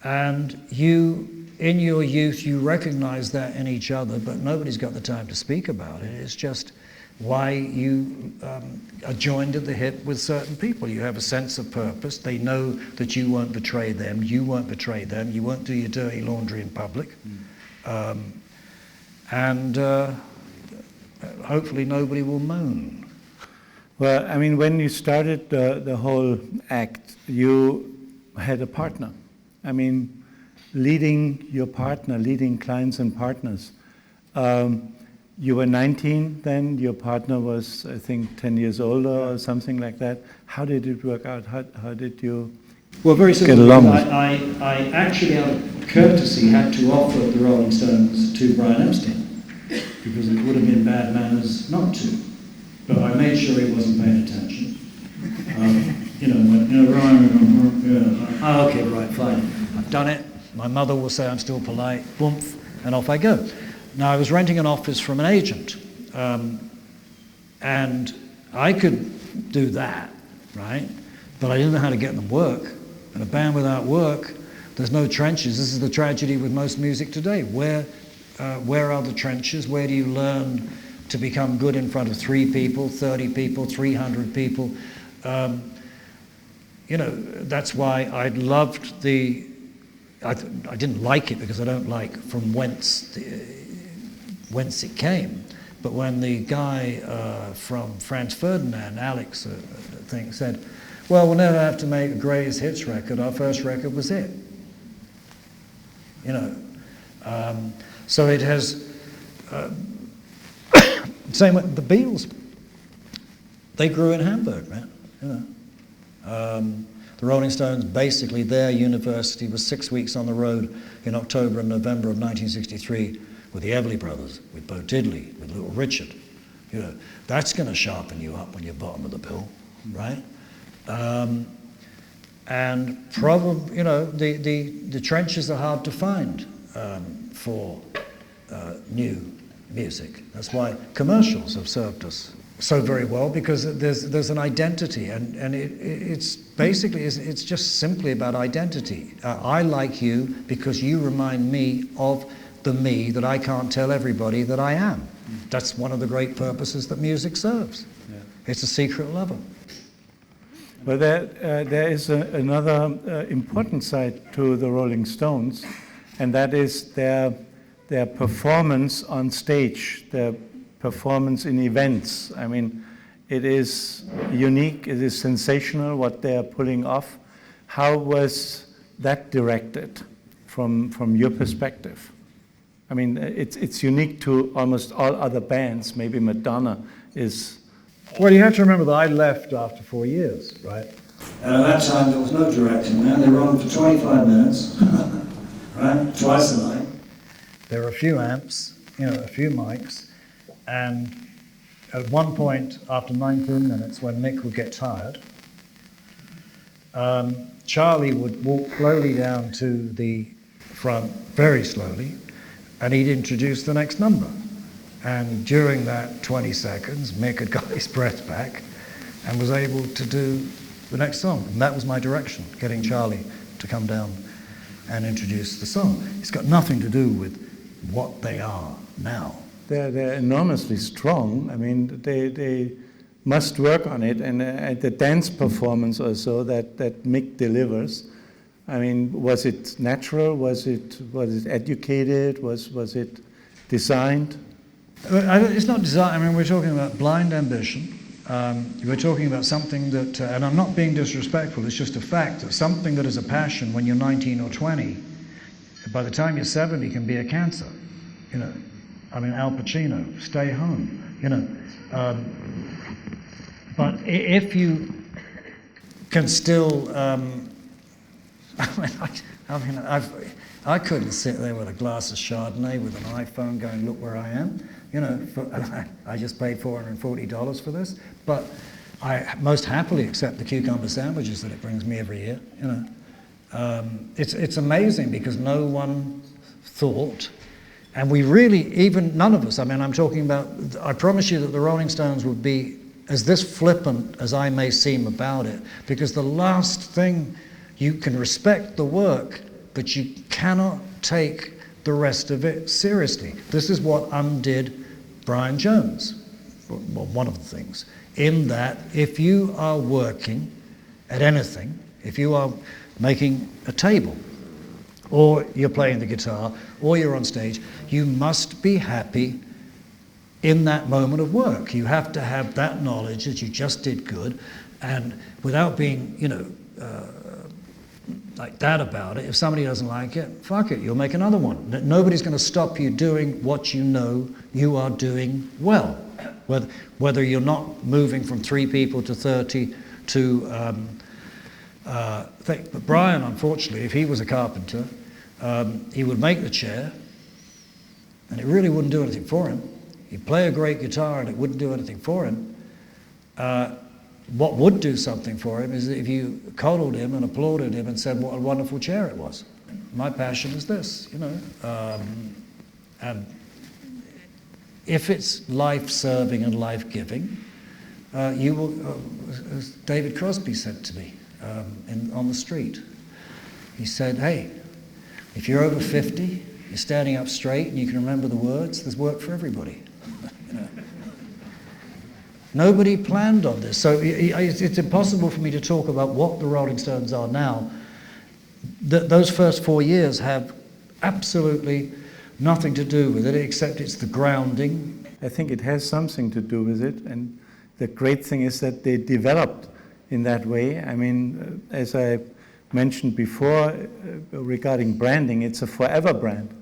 And you, in your youth, you recognize that in each other, but nobody's got the time to speak about it. It's just, why you are joined at the hip with certain people. You have a sense of purpose. They know that you won't betray them. You won't betray them. You won't do your dirty laundry in public. And hopefully nobody will moan. Well, I mean, when you started the whole act, you had a partner. I mean, leading your partner, leading clients and partners. You were 19 then, your partner was, I think, 10 years older or something like that. How did it work out? How did you Well, very get simply, along? I actually, out of courtesy, had to offer the Rolling Stones to Brian Epstein, because it would have been bad manners not to. But I made sure he wasn't paying attention. Ryan, oh, okay, right, fine. I've done it. My mother will say I'm still polite. Boomf, and off I go. Now, I was renting an office from an agent, and I could do that, right? But I didn't know how to get them work. And a band without work, there's no trenches. This is the tragedy with most music today. Where are the trenches? Where do you learn to become good in front of 3 people, 30 people, 300 people? That's why I loved the... I didn't like it because I don't like from whence it came. But when the guy from Franz Ferdinand, Alex, said, well, we'll never have to make a greatest hits record, our first record was it. So it has... same with the Beatles. They grew in Hamburg, man. The Rolling Stones, basically their university was 6 weeks on the road in October and November of 1963 with the Everly Brothers, with Bo Diddley, with Little Richard. That's going to sharpen you up when you're bottom of the bill, right? And probably, the trenches are hard to find for new music. That's why commercials have served us so very well, because there's an identity, and it's basically, it's just simply about identity. I like you because you remind me of the me that I can't tell everybody that I am. That's one of the great purposes that music serves. Yeah. It's a secret lover. Well, there is another important side to the Rolling Stones, and that is their performance on stage, their performance in events. I mean, it is unique, it is sensational what they are pulling off. How was that directed from your perspective? I mean, it's unique to almost all other bands. Maybe Madonna is... Well, you have to remember that I left after 4 years, right? And at that time, there was no directing, man. They were on for 25 minutes, right? Twice a night. There were a few amps, a few mics. And at one point, after 19 minutes, when Mick would get tired, Charlie would walk slowly down to the front, very slowly, and he'd introduce the next number. And during that 20 seconds, Mick had got his breath back and was able to do the next song. And that was my direction, getting Charlie to come down and introduce the song. It's got nothing to do with what they are now. They're enormously strong. I mean, they must work on it, and the dance performance also that Mick delivers. I mean, was it natural? Was it educated? Was it designed? It's not designed. I mean, we're talking about blind ambition. We're talking about something that, and I'm not being disrespectful. It's just a fact that something that is a passion when you're 19 or 20, by the time you're 70, can be a cancer. I mean, Al Pacino, Stay Home, but if you can still, I couldn't sit there with a glass of Chardonnay with an iPhone going, look where I am. I just paid $440 for this, but I most happily accept the cucumber sandwiches that it brings me every year. It's amazing because no one thought. And we really, even none of us, I mean, I'm talking about, I promise you that the Rolling Stones would be as this flippant as I may seem about it, because the last thing, you can respect the work, but you cannot take the rest of it seriously. This is what undid Brian Jones, well, one of the things, in that if you are working at anything, if you are making a table, or you're playing the guitar, or you're on stage, you must be happy in that moment of work. You have to have that knowledge that you just did good, and without being, like that about it. If somebody doesn't like it, fuck it, you'll make another one. Nobody's going to stop you doing what you know you are doing well. Whether you're not moving from 3 people to 30 to... But Brian, unfortunately, if he was a carpenter, he would make the chair, and it really wouldn't do anything for him. He'd play a great guitar, and it wouldn't do anything for him. What would do something for him is if you coddled him and applauded him and said what a wonderful chair it was. My passion is this, and if it's life-serving and life-giving, you will, as David Crosby said to me on the street, he said, hey, if you're over 50, you're standing up straight and you can remember the words, there's work for everybody. Nobody planned on this, so it's impossible for me to talk about what the Rolling Stones are now. Those first 4 years have absolutely nothing to do with it, except it's the grounding. I think it has something to do with it, and the great thing is that they developed in that way. I mean, as I mentioned before, regarding branding, it's a forever brand.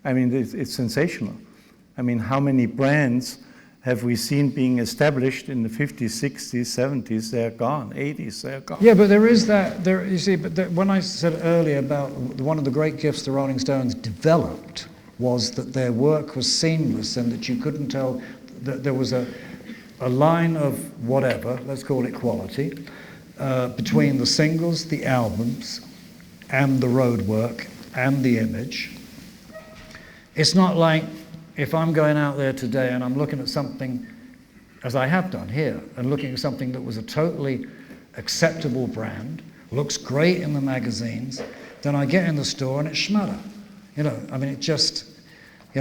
I mean, it's sensational. I mean, how many brands have we seen being established in the 50s, 60s, 70s? They're gone. 80s, they're gone. Yeah, but there is that. You see, but when I said earlier about one of the great gifts the Rolling Stones developed was that their work was seamless and that you couldn't tell that there was a line of whatever, let's call it quality, between the singles, the albums, and the road work, and the image. It's not like if I'm going out there today and I'm looking at something, as I have done here, and looking at something that was a totally acceptable brand, looks great in the magazines, then I get in the store and it's schmudder. I mean, it just,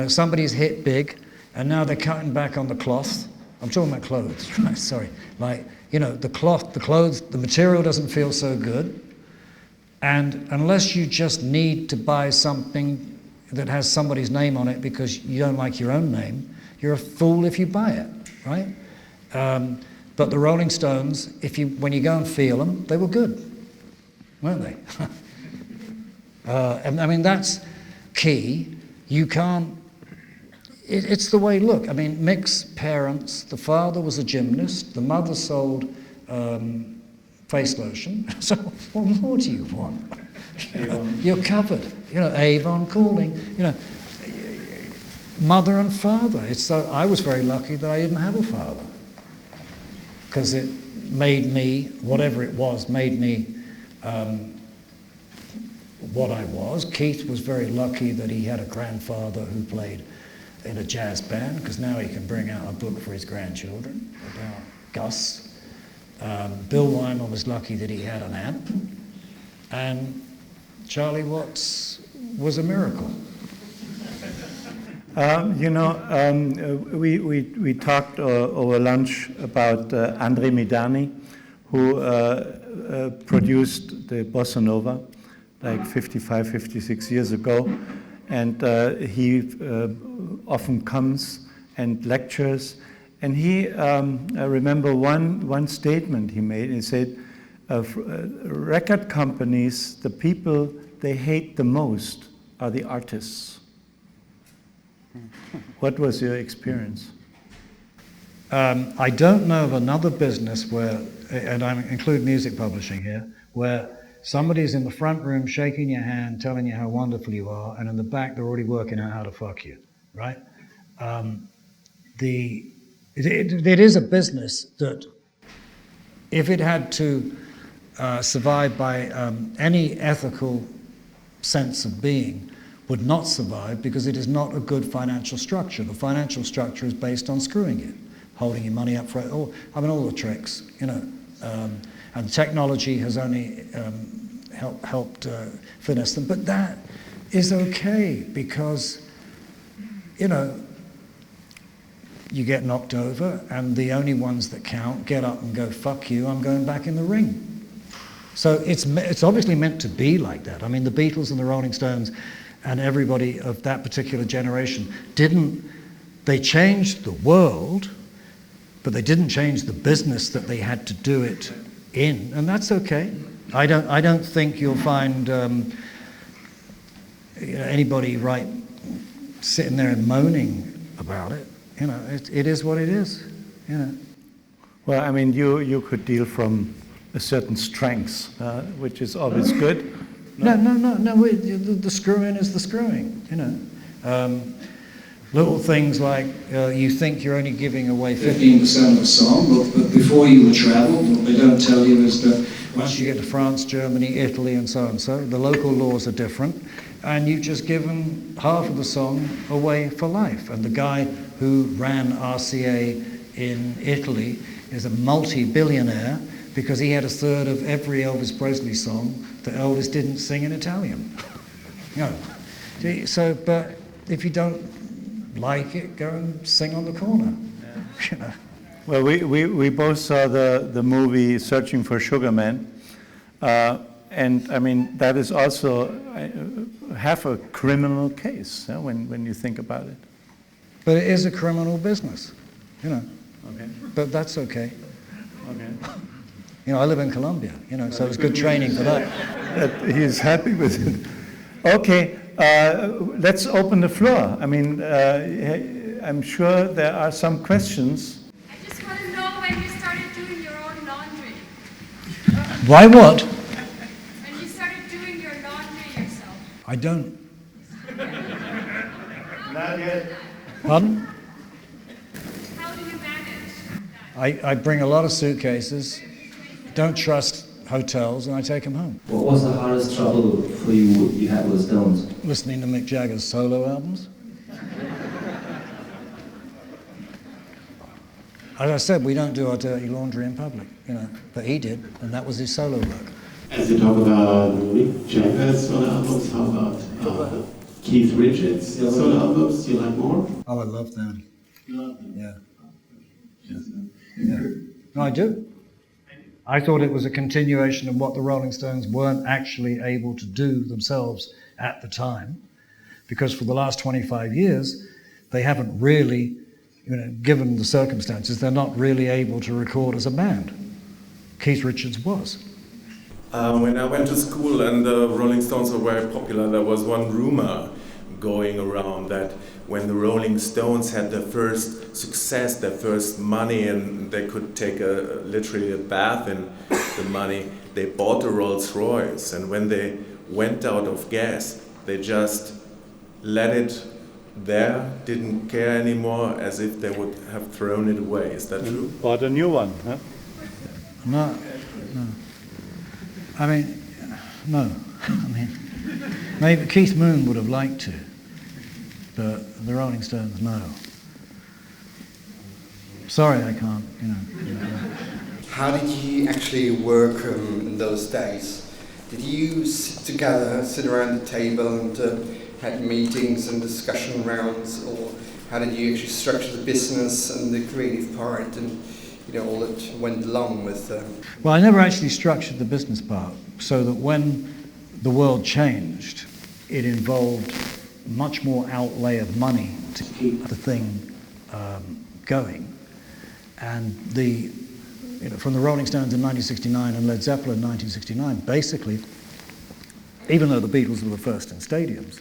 somebody's hit big, and now they're cutting back on the cloth. I'm talking about clothes, right? Sorry. Like, the cloth, the clothes, the material doesn't feel so good. And unless you just need to buy something that has somebody's name on it because you don't like your own name, you're a fool if you buy it, right? But the Rolling Stones, when you go and feel them, they were good, weren't they? And I mean, that's key. You can't, it's the way, look, I mean, Mick's parents, the father was a gymnast, the mother sold face lotion, so what more do you want? You're covered. Avon calling. Mother and father. I was very lucky that I didn't have a father, because it made me, whatever it was, made me what I was. Keith was very lucky that he had a grandfather who played in a jazz band, because now he can bring out a book for his grandchildren about Gus. Bill Wyman was lucky that he had an amp, and Charlie Watts was a miracle. We talked over lunch about Andre Midani, who produced the Bossa Nova like 55, 56 years ago. And he often comes and lectures. And I remember one statement he made. He said, record companies, the people they hate the most are the artists. What was your experience? I don't know of another business where, and I include music publishing here, where somebody's in the front room shaking your hand, telling you how wonderful you are, and in the back they're already working out how to fuck you, right? It is a business that, if it had to survive by any ethical sense of being, would not survive, because it is not a good financial structure. The financial structure is based on screwing you, holding your money up for it, all the tricks, and technology has only helped finesse them. But that is okay, because, you get knocked over, and the only ones that count get up and go, fuck you, I'm going back in the ring. So it's obviously meant to be like that. I mean, the Beatles and the Rolling Stones and everybody of that particular generation they changed the world, but they didn't change the business that they had to do it in, and that's okay. I don't think you'll find anybody sitting there and moaning about it. It is what it is. Well, I mean, you could deal from a certain strength, which is always good. No. The screwing is the screwing. Little things like you think you're only giving away 15% of a song, but before you would travel, what they don't tell you is that once you get to France, Germany, Italy, and so, the local laws are different, and you've just given half of the song away for life. And the guy who ran RCA in Italy is a multi-billionaire because he had a third of every Elvis Presley song that Elvis didn't sing in Italian. So, but if you don't like it, go and sing on the corner. Well, we both saw the movie Searching for Sugar Man, and I mean that is also half a criminal case when you think about it. But it is a criminal business, Okay. But that's okay. Okay. I live in Colombia, so it's good training for that. He's happy with it. Okay. Let's open the floor. I mean, I'm sure there are some questions. I just want to know when you started doing your own laundry. Why what? When you started doing your laundry yourself. I don't. Not yet. Pardon? How do you manage that? I bring a lot of suitcases, don't trust hotels, and I take them home. What was the hardest trouble for you had with Stones? Listening to Mick Jagger's solo albums. As I said, we don't do our dirty laundry in public, but he did, and that was his solo work. As you talk about Mick Jagger's solo albums, how about Keith Richards' solo albums? Do you like more? Oh, I love them. You love them? Yeah. No, I do. I thought it was a continuation of what the Rolling Stones weren't actually able to do themselves at the time, because for the last 25 years, they haven't really, given the circumstances, they're not really able to record as a band. Keith Richards was. When I went to school and the Rolling Stones were very popular, there was one rumor going around that when the Rolling Stones had their first success, their first money, and they could take literally a bath in the money, they bought a Rolls Royce, and when they went out of gas, they just let it there, didn't care anymore, as if they would have thrown it away. Is that true? Bought a new one, huh? No. I mean, no. Maybe Keith Moon would have liked to, but the Rolling Stones, no. Sorry, I can't, How did you actually work in those days? Did you sit around the table and had meetings and discussion rounds, or how did you actually structure the business and the creative part and all that went along with? Well, I never actually structured the business part, so that when the world changed, it involved much more outlay of money to keep the thing going. And from the Rolling Stones in 1969 and Led Zeppelin in 1969, basically, even though the Beatles were the first in stadiums,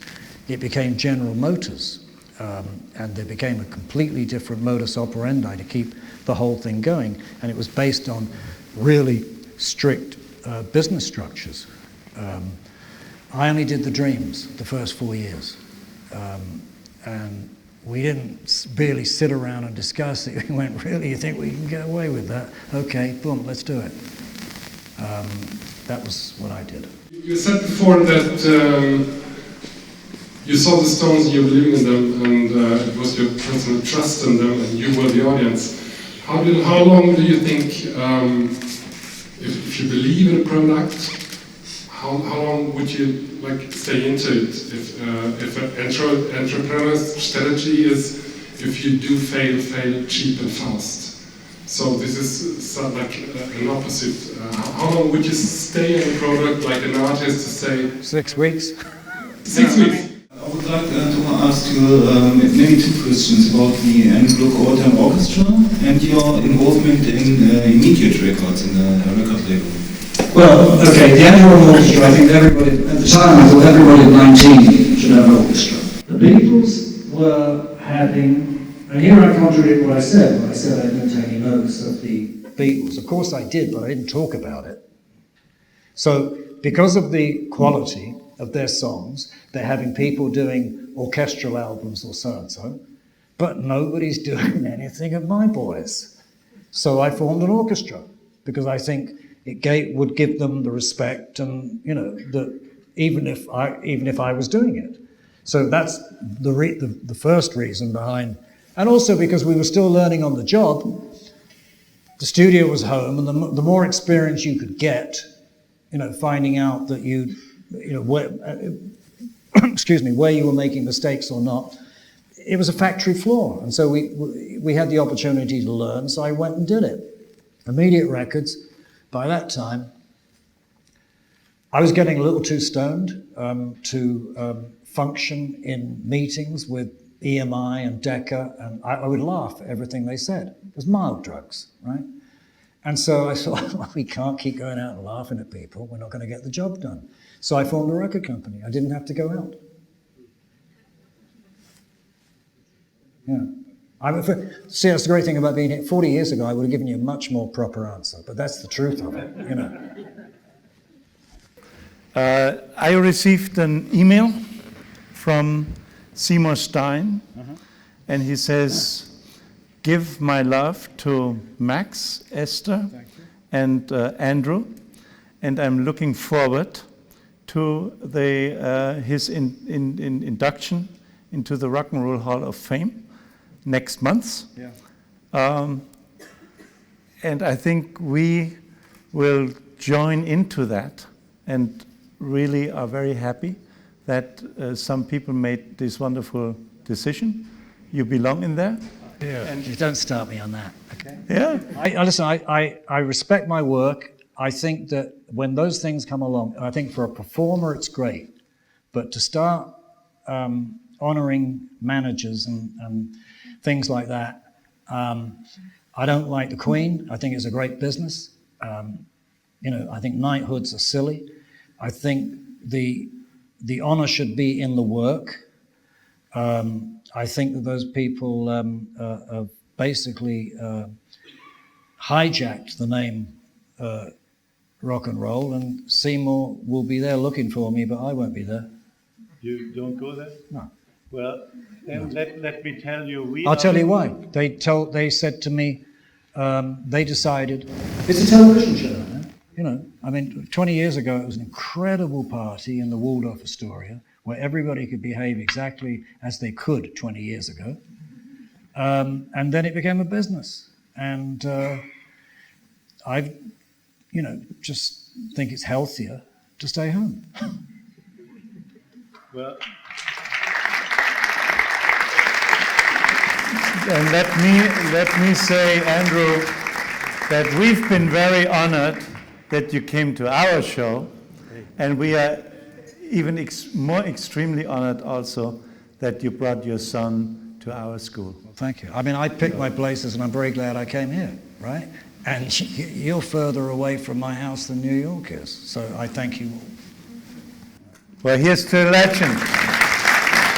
it became General Motors, and there became a completely different modus operandi to keep the whole thing going, and it was based on really strict business structures. I only did the Dreams the first 4 years, and we didn't really sit around and discuss it. We went, really, you think we can get away with that? Okay, boom, let's do it. That was what I did. You said before that you saw the Stones and you believed in them, and it was your personal trust in them, and you were the audience. How long do you think, if you believe in a product, how long would you stay into it? If an entrepreneur's strategy is if you do fail cheap and fast. So this is sort of like an opposite. How long would you stay in a product like an artist to say? 6 weeks. 6 weeks. I would like to ask you maybe two questions about the Andrew Loog Oldham Orchestra and your involvement in Immediate Records in the record label. Well, okay, the Andrew Orchestra, I think everybody, at the time I thought everybody at 19 should have an orchestra. The Beatles were having, and here I contradict what I said when I said I didn't take any notice of the Beatles. Of course I did, but I didn't talk about it. So, because of the quality of their songs, they're having people doing orchestral albums or so-and-so, but nobody's doing anything of my boys. So I formed an orchestra, because I think it would give them the respect and, you know, that even if I was doing it. So that's the first reason behind, and also because we were still learning on the job. The studio was home, and the more experience you could get, you know, finding out that where you were making mistakes or not, it was a factory floor, and so we had the opportunity to learn. So I went and did it. Immediate Records. By that time, I was getting a little too stoned to function in meetings with EMI and Decca, and I would laugh at everything they said. It was mild drugs, right? And so I thought, well, we can't keep going out and laughing at people. We're not going to get the job done. So I formed a record company. I didn't have to go out. Yeah. See, that's the great thing about being here. 40 years ago, I would have given you a much more proper answer, but that's the truth of it, you know. I received an email from Seymour Stein, and he says, give my love to Max, Esther, and Andrew, and I'm looking forward to his induction into the Rock and Roll Hall of Fame next month. Yeah. And I think we will join into that, and really are very happy that some people made this wonderful decision. You belong in there. Yeah. And you don't start me on that, okay? Yeah. I respect my work. I think that when those things come along, I think for a performer it's great, but to start honoring managers and things like that, I don't like the Queen. I think it's a great business. You know, I think knighthoods are silly. I think the honor should be in the work. I think that those people have basically hijacked the name rock and roll, and Seymour will be there looking for me, but I won't be there. You don't go there? No. Well, then let me tell you. I'll tell you why. They said to me, they decided, it's a television show. You know, I mean, 20 years ago, it was an incredible party in the Waldorf Astoria where everybody could behave exactly as they could 20 years ago. And then it became a business. And I, you know, just think it's healthier to stay home. Well, and let me say, Andrew, that we've been very honored that you came to our show, and we are even more extremely honored also that you brought your son to our school. Well, thank you. I mean, I picked my places, and I'm very glad I came here, right? And you're further away from my house than New York is, so I thank you all. Well, here's to the legend.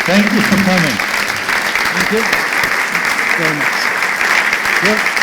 Thank you for coming. Thank you very much. Yep.